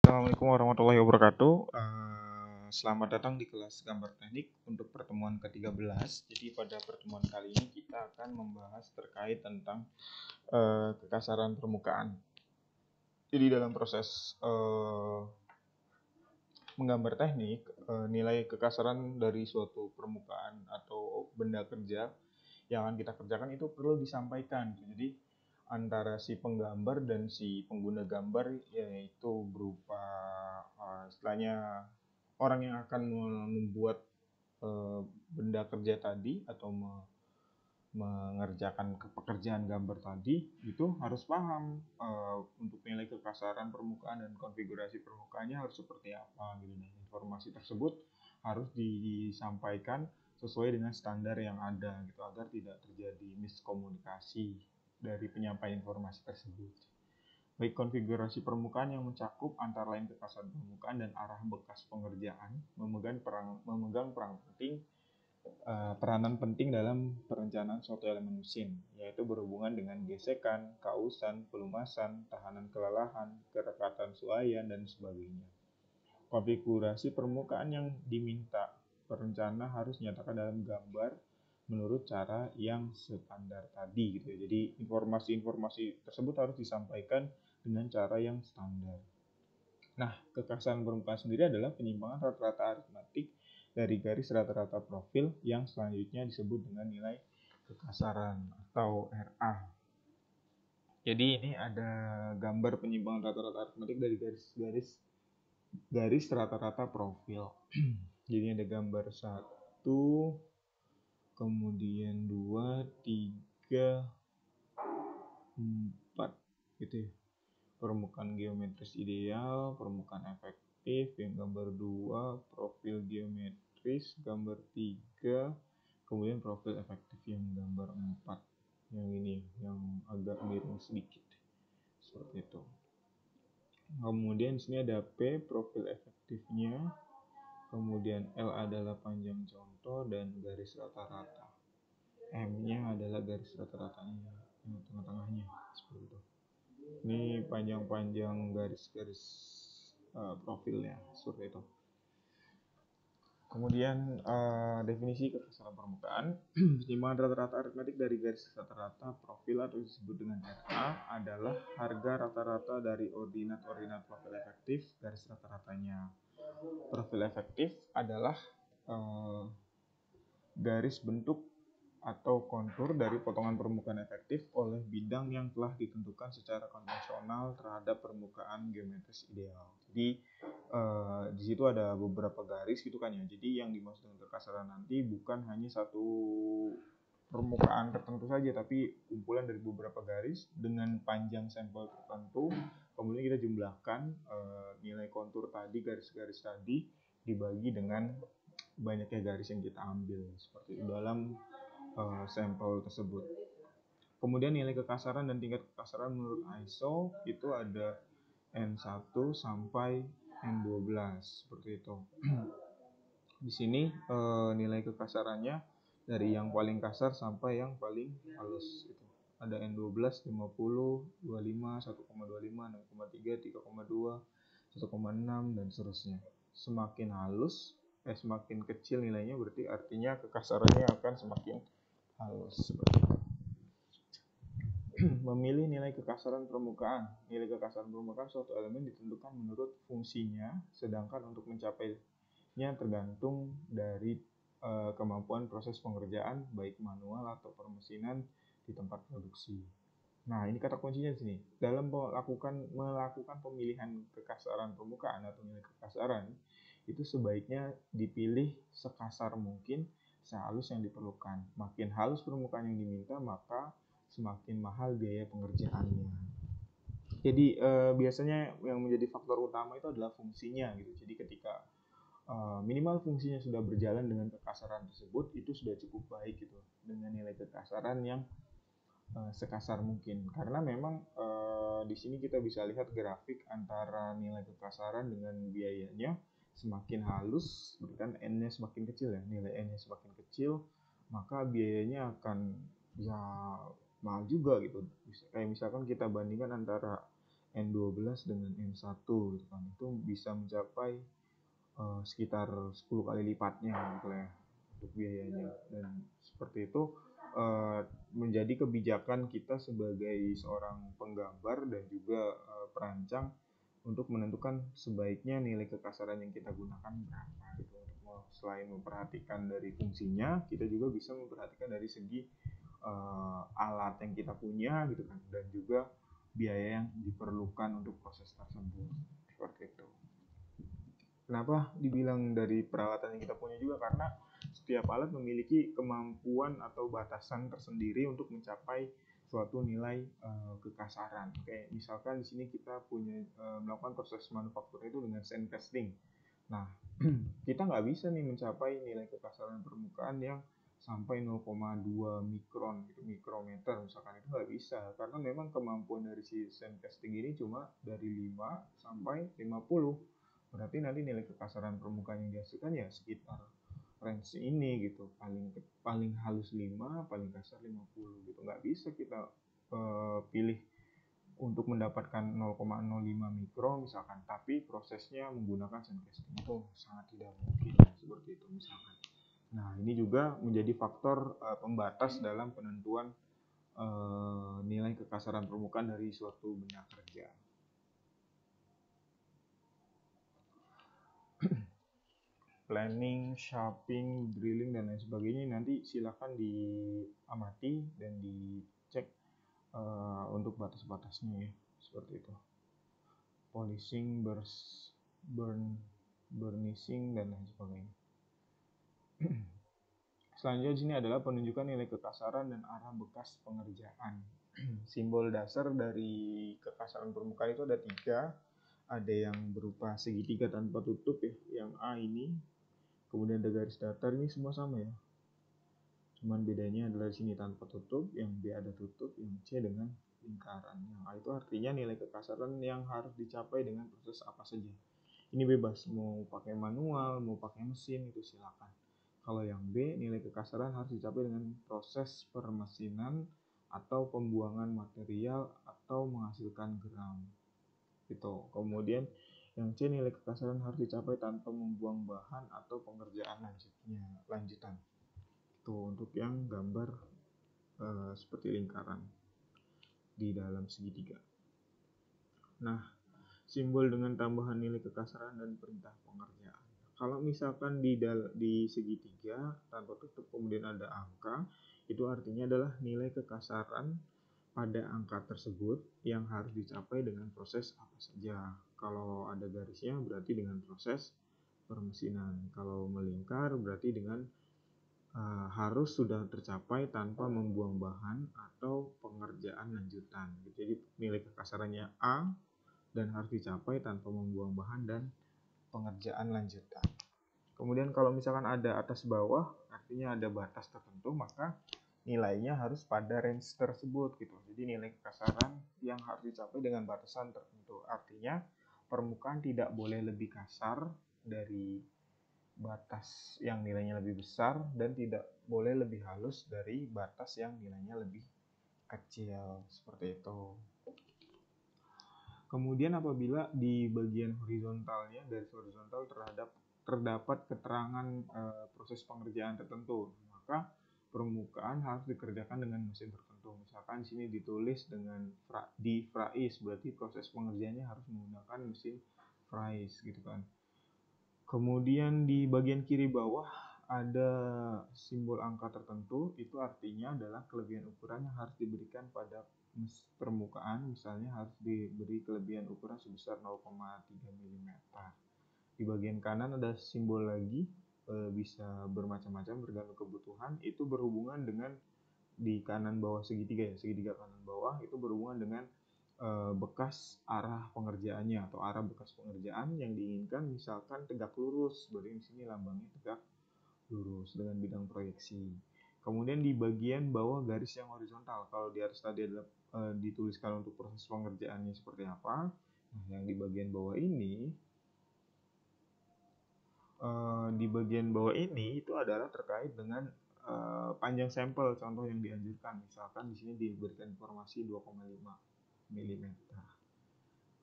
Assalamualaikum warahmatullahi wabarakatuh. Selamat datang di kelas gambar teknik untuk pertemuan ke-13. Jadi pada pertemuan kali ini kita akan membahas terkait tentang kekasaran permukaan. Jadi dalam proses menggambar teknik, nilai kekasaran dari suatu permukaan atau benda kerja yang akan kita kerjakan itu perlu disampaikan. Jadi antara si penggambar dan si pengguna gambar, yaitu berupa istilahnya orang yang akan membuat benda kerja tadi atau mengerjakan pekerjaan gambar tadi, itu harus paham untuk nilai kekasaran permukaan dan konfigurasi permukaannya harus seperti apa gitu. Nah, informasi tersebut harus disampaikan sesuai dengan standar yang ada gitu agar tidak terjadi miskomunikasi dari penyampaian informasi tersebut. Baik konfigurasi permukaan yang mencakup antara lain kekasaran permukaan dan arah bekas pengerjaan memegang peranan penting dalam perencanaan suatu elemen mesin, yaitu berhubungan dengan gesekan, kausan, pelumasan, tahanan kelelahan, kerekatan suaian, dan sebagainya. Konfigurasi permukaan yang diminta perencana harus dinyatakan dalam gambar menurut cara yang standar tadi gitu ya. Jadi informasi-informasi tersebut harus disampaikan dengan cara yang standar. Nah, kekasaran permukaan sendiri adalah penyimpangan rata-rata aritmatik dari garis rata-rata profil yang selanjutnya disebut dengan nilai kekasaran atau RA. Jadi ini ada gambar penyimpangan rata-rata aritmatik dari garis rata-rata profil. Jadi ada gambar 1, kemudian 2, 3, 4 gitu ya. Permukaan geometris ideal, permukaan efektif yang gambar 2, profil geometris gambar 3, kemudian profil efektif yang gambar 4. Yang ini yang agak miring sedikit. Seperti itu. Kemudian di sini ada P, profil efektifnya. Kemudian L adalah panjang contoh dan garis rata-rata. M-nya adalah garis rata-ratanya, yang tengah-tengahnya, seperti itu. Ini panjang-panjang garis-garis profilnya, seperti itu. Kemudian definisi kekasaran permukaan. Penyimpangan rata-rata aritmatik dari garis rata-rata profil atau disebut dengan RA adalah harga rata-rata dari ordinat-ordinat profil efektif garis rata-ratanya. Profil efektif adalah garis bentuk atau kontur dari potongan permukaan efektif oleh bidang yang telah ditentukan secara konvensional terhadap permukaan geometris ideal. Jadi di situ ada beberapa garis gitu kan ya. Jadi yang dimaksud dengan kekasaran nanti bukan hanya satu permukaan tertentu saja, tapi kumpulan dari beberapa garis dengan panjang sampel tertentu. Kemudian kita jumlahkan nilai kontur tadi, garis-garis tadi dibagi dengan banyaknya garis yang kita ambil seperti itu dalam sampel tersebut. Kemudian nilai kekasaran dan tingkat kekasaran menurut ISO itu ada N1 sampai N12 seperti itu. Di sini nilai kekasarannya dari yang paling kasar sampai yang paling halus itu. Ada N12, 50, 25, 1,25, 6,3, 3,2, 1,6 dan seterusnya. Semakin halus, semakin kecil nilainya berarti artinya kekasarannya akan semakin halus. Memilih nilai kekasaran permukaan. Nilai kekasaran permukaan suatu elemen ditentukan menurut fungsinya, sedangkan untuk mencapainya tergantung dari kemampuan proses pengerjaan baik manual atau permesinan di tempat produksi. Nah, ini kata kuncinya di sini. Dalam melakukan pemilihan kekasaran permukaan atau nilai kekasaran, itu sebaiknya dipilih sekasar mungkin, sehalus yang diperlukan. Makin halus permukaan yang diminta, maka semakin mahal biaya pengerjaannya. Jadi biasanya yang menjadi faktor utama itu adalah fungsinya gitu. Jadi ketika minimal fungsinya sudah berjalan dengan kekasaran tersebut, itu sudah cukup baik gitu dengan nilai kekasaran yang sekasar mungkin. Karena memang di sini kita bisa lihat grafik antara nilai kekasaran dengan biayanya. Semakin halus, kan N-nya semakin kecil ya, nilai N-nya semakin kecil, maka biayanya akan ya mahal juga gitu. Kayak misalkan kita bandingkan antara N12 dengan N1 gitu kan. Itu bisa mencapai sekitar 10 kali lipatnya gitu ya untuk biayanya. Dan seperti itu menjadi kebijakan kita sebagai seorang penggambar dan juga perancang untuk menentukan sebaiknya nilai kekasaran yang kita gunakan berapa gitu. Selain memperhatikan dari fungsinya, kita juga bisa memperhatikan dari segi alat yang kita punya gitu kan, dan juga biaya yang diperlukan untuk proses tersebut. Seperti itu. Kenapa dibilang dari peralatan yang kita punya juga? Karena setiap alat memiliki kemampuan atau batasan tersendiri untuk mencapai suatu nilai kekasaran. Kayak misalkan di sini kita punya melakukan proses manufaktur itu dengan sandcasting. Nah, kita nggak bisa nih mencapai nilai kekasaran permukaan yang sampai 0,2 mikron gitu, mikrometer misalkan, itu nggak bisa karena memang kemampuan dari si sandcasting ini cuma dari 5 sampai 50. Berarti nanti nilai kekasaran permukaan yang dihasilkan ya sekitar range ini gitu, paling halus 5, paling kasar 50 gitu. Nggak bisa kita pilih untuk mendapatkan 0,05 mikro misalkan, tapi prosesnya menggunakan sandcasting itu sangat tidak mungkin seperti itu misalkan. Nah, ini juga menjadi faktor pembatas dalam penentuan nilai kekasaran permukaan dari suatu benda kerja. Planning, shaping, drilling, dan lain sebagainya nanti silakan diamati dan dicek untuk batas-batasnya ya, seperti itu. Polishing, burnishing, dan lain sebagainya. Selanjutnya di sini adalah penunjukan nilai kekasaran dan arah bekas pengerjaan. Simbol dasar dari kekasaran permukaan itu ada 3. Ada yang berupa segitiga tanpa tutup ya, yang A ini. Kemudian ada garis datar, ini semua sama ya. Cuman bedanya adalah di sini tanpa tutup, yang B ada tutup, yang C dengan lingkaran. Yang A itu artinya nilai kekasaran yang harus dicapai dengan proses apa saja. Ini bebas, mau pakai manual, mau pakai mesin, itu silakan. Kalau yang B, nilai kekasaran harus dicapai dengan proses permesinan atau pembuangan material atau menghasilkan geram. Gitu. Kemudian yang C, nilai kekasaran harus dicapai tanpa membuang bahan atau pengerjaan lanjutan. Itu untuk yang gambar seperti lingkaran di dalam segitiga. Nah, simbol dengan tambahan nilai kekasaran dan perintah pengerjaan. Kalau misalkan di segitiga tanpa tutup kemudian ada angka, itu artinya adalah nilai kekasaran pada angka tersebut yang harus dicapai dengan proses apa saja. Kalau ada garisnya berarti dengan proses permesinan. Kalau melingkar berarti dengan harus sudah tercapai tanpa membuang bahan atau pengerjaan lanjutan. Jadi nilai kekasarannya A dan harus dicapai tanpa membuang bahan dan pengerjaan lanjutan. Kemudian kalau misalkan ada atas bawah, artinya ada batas tertentu, maka nilainya harus pada range tersebut gitu. Jadi nilai kekasaran yang harus dicapai dengan batasan tertentu. Artinya permukaan tidak boleh lebih kasar dari batas yang nilainya lebih besar dan tidak boleh lebih halus dari batas yang nilainya lebih kecil, seperti itu. Kemudian apabila di bagian horizontalnya, garis horizontal terdapat keterangan proses pengerjaan tertentu, maka permukaan harus dikerjakan dengan mesin tertentu. Misalkan di sini ditulis dengan di fries, berarti proses pengerjaannya harus menggunakan mesin fries gitu kan. Kemudian di bagian kiri bawah ada simbol angka tertentu, itu artinya adalah kelebihan ukuran yang harus diberikan pada permukaan, misalnya harus diberi kelebihan ukuran sebesar 0,3 mm. Di bagian kanan ada simbol lagi, bisa bermacam-macam bergantung kebutuhan, itu berhubungan dengan di kanan bawah segitiga ya, segitiga kanan bawah itu berhubungan dengan bekas arah pengerjaannya atau arah bekas pengerjaan yang diinginkan, misalkan tegak lurus, berarti di sini lambangnya tegak lurus dengan bidang proyeksi. Kemudian di bagian bawah garis yang horizontal, kalau di atas tadi adalah dituliskan untuk proses pengerjaannya seperti apa. Nah, yang di bagian bawah ini itu adalah terkait dengan panjang sampel contoh yang dianjurkan. Misalkan di sini diberikan informasi 2,5 mm.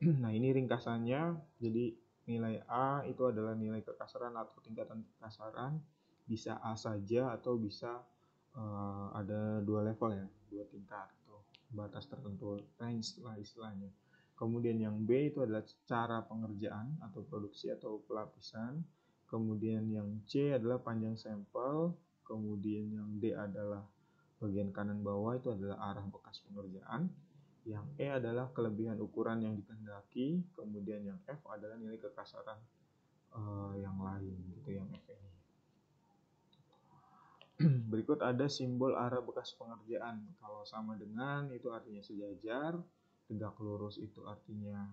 Nah, ini ringkasannya. Jadi nilai A itu adalah nilai kekasaran atau tingkatan kekasaran, bisa A saja atau bisa ada dua level ya, dua tingkat atau batas tertentu, range lah istilahnya. Kemudian yang B itu adalah cara pengerjaan atau produksi atau pelapisan. Kemudian yang C adalah panjang sampel. Kemudian yang D adalah bagian kanan bawah itu adalah arah bekas pengerjaan. Yang E adalah kelebihan ukuran yang dikehendaki. Kemudian yang F adalah nilai kekasaran yang lain gitu, yang F ini. Berikut ada simbol arah bekas pengerjaan. Kalau sama dengan itu artinya sejajar, tegak lurus itu artinya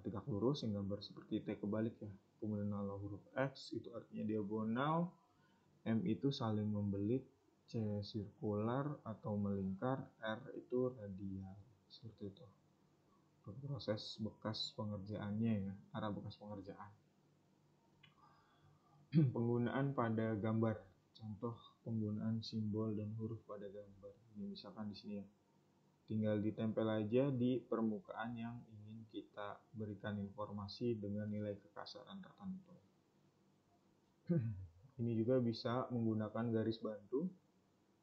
tegak lurus yang gambar seperti T kebalik ya. Kemudian kalau huruf X itu artinya diagonal, M itu saling membelit, C sirkular atau melingkar, R itu radial. Seperti itu. Proses bekas pengerjaannya ya, arah bekas pengerjaan. Penggunaan pada gambar. Contoh penggunaan simbol dan huruf pada gambar. Ini misalkan di sini ya. Tinggal ditempel aja di permukaan yang ingin kita berikan informasi dengan nilai kekasaran tertentu. Ini juga bisa menggunakan garis bantu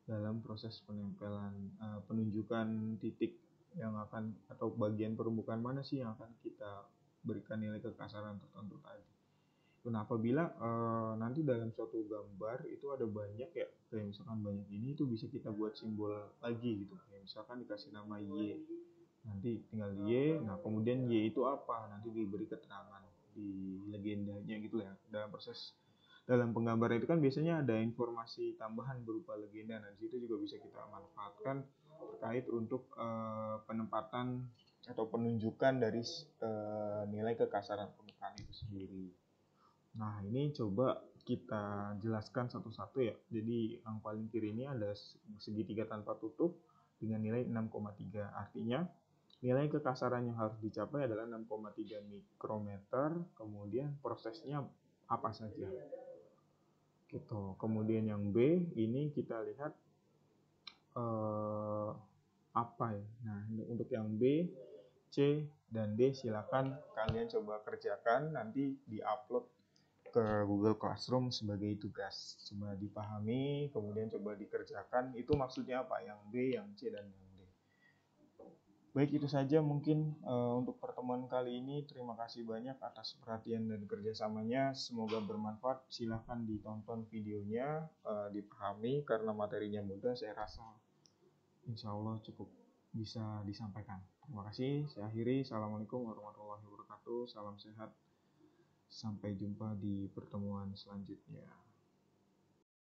dalam proses penempelan, penunjukan titik yang akan atau bagian permukaan mana sih yang akan kita berikan nilai kekasaran tertentu tadi. Nah, apabila nanti dalam suatu gambar itu ada banyak ya, kayak misalkan banyak ini, itu bisa kita buat simbol lagi gitu. Kayak misalkan dikasih nama Y, nanti tinggal Y, nah kemudian Y itu apa? Nanti diberi keterangan di legendanya gitu ya. Dalam penggambaran itu kan biasanya ada informasi tambahan berupa legenda. Nah, di situ juga bisa kita manfaatkan terkait untuk penempatan atau penunjukan dari nilai kekasaran permukaan itu sendiri. Nah, ini coba kita jelaskan satu-satu ya. Jadi yang paling kiri ini ada segitiga tanpa tutup dengan nilai 6,3. Artinya nilai kekasaran yang harus dicapai adalah 6,3 mikrometer. Kemudian prosesnya apa saja. Gitu. Kemudian yang B ini kita lihat apa ya. Nah, untuk yang B, C, dan D silakan kalian coba kerjakan, nanti di-upload ke Google Classroom sebagai tugas. Coba dipahami, kemudian coba dikerjakan. Itu maksudnya apa? Yang B, yang C, dan yang D. Baik, itu saja mungkin untuk pertemuan kali ini. Terima kasih banyak atas perhatian dan kerjasamanya. Semoga bermanfaat. Silahkan ditonton videonya, dipahami karena materinya mudah. Saya rasa insya Allah cukup bisa disampaikan. Terima kasih. Saya akhiri. Assalamualaikum warahmatullahi wabarakatuh. Salam sehat. Sampai jumpa di pertemuan selanjutnya.